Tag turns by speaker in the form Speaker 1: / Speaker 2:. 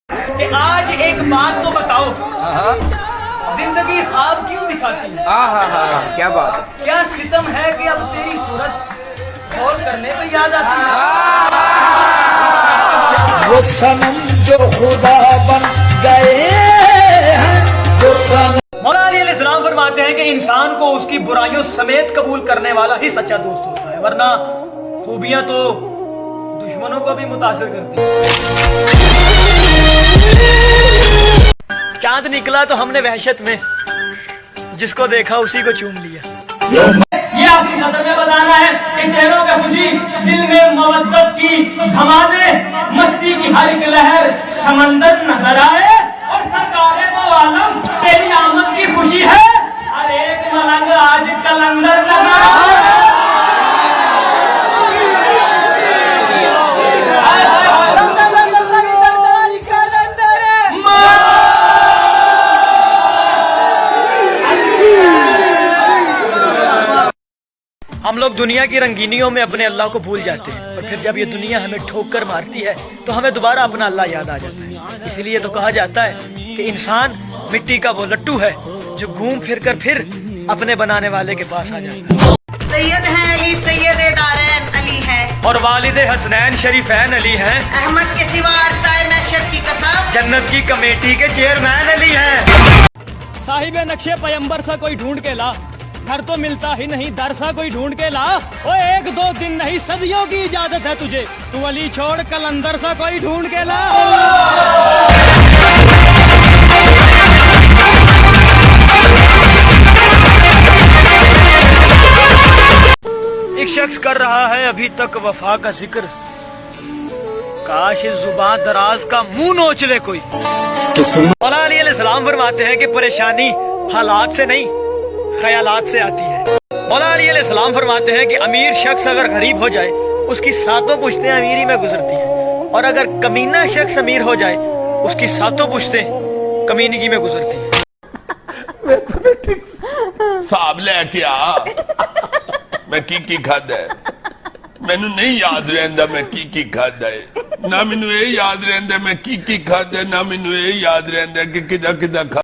Speaker 1: कि आज एक बात तो बताओ, जिंदगी ख्वाब क्यों दिखाती है?
Speaker 2: क्या बात है।
Speaker 1: क्या सितम है कि अब तेरी सूरत कॉल करने पे याद आती है?
Speaker 3: वो सनम जो खुदा बन गए हैं, वो सनम।
Speaker 1: मौला अली अलैहिस्सलाम फरमाते हैं कि इंसान को उसकी बुराइयों समेत कबूल करने वाला ही सच्चा दोस्त होता है, वरना खूबियां तो दुश्मनों को भी मुतासिर करती है। चांद निकला तो हमने वहशत में जिसको देखा उसी को चूम लिया। ये आखिरी सत्र में बताना है कि चेहरों पे खुशी, दिल में मवद्दत की धमाले, मस्ती की हर एक लहर समंदर नजर आए और सरकारे वो आलम तेरी आमद की खुशी है, हर एक मलंग आज कलंदर नजर आए। हम लोग दुनिया की रंगीनियों में अपने अल्लाह को भूल जाते हैं और फिर जब ये दुनिया हमें ठोकर मारती है तो हमें दोबारा अपना अल्लाह याद आ जाता है। इसीलिए तो कहा जाता है कि इंसान मिट्टी का वो लट्टू है जो घूम फिर कर फिर अपने बनाने वाले के पास आ जाता है।
Speaker 4: सैयद हैं अली, सैयद दारैन अली है
Speaker 1: और वालिद हसनैन शरीफैन अली हैं।
Speaker 4: अहमद के सिवा अरसाए महशर की कसम
Speaker 1: जन्नत की कमेटी के चेयरमैन अली हैं।
Speaker 5: साहिब नक्शे पैगंबर सा कोई ढूंढ के ला, घर तो मिलता ही नहीं, दर सा कोई ढूंढ के ला। ओ एक दो दिन नहीं सदियों की इजाजत है तुझे, तू अली छोड़ कलंदर सा कोई ढूंढ के ला। एक शख्स कर रहा है अभी तक वफा का जिक्र, काश इस जुबान दराज का मुंह नोच ले कोई। मौला अली अलैहिस्सलाम फरमाते हैं कि परेशानी हालात से नहीं ख्यालात से आती है। मौला अली अलैहिस्सलाम फरमाते हैं कि अमीर शख्स अगर गरीब हो जाए उसकी सातों पुश्तें अमीरी में गुजरती हैं, और अगर कमीना शख्स अमीर हो जाए उसकी सातों पुश्तें कमीनगी में गुजरती हैं।
Speaker 6: साहब लेके आ, मैं की खादा है, मैनू नहीं याद रहंदा मैं की खादा है, ना मैनू ये याद रहंदा मैं की खादा, ना मैनू ये याद रहंदा कि किदा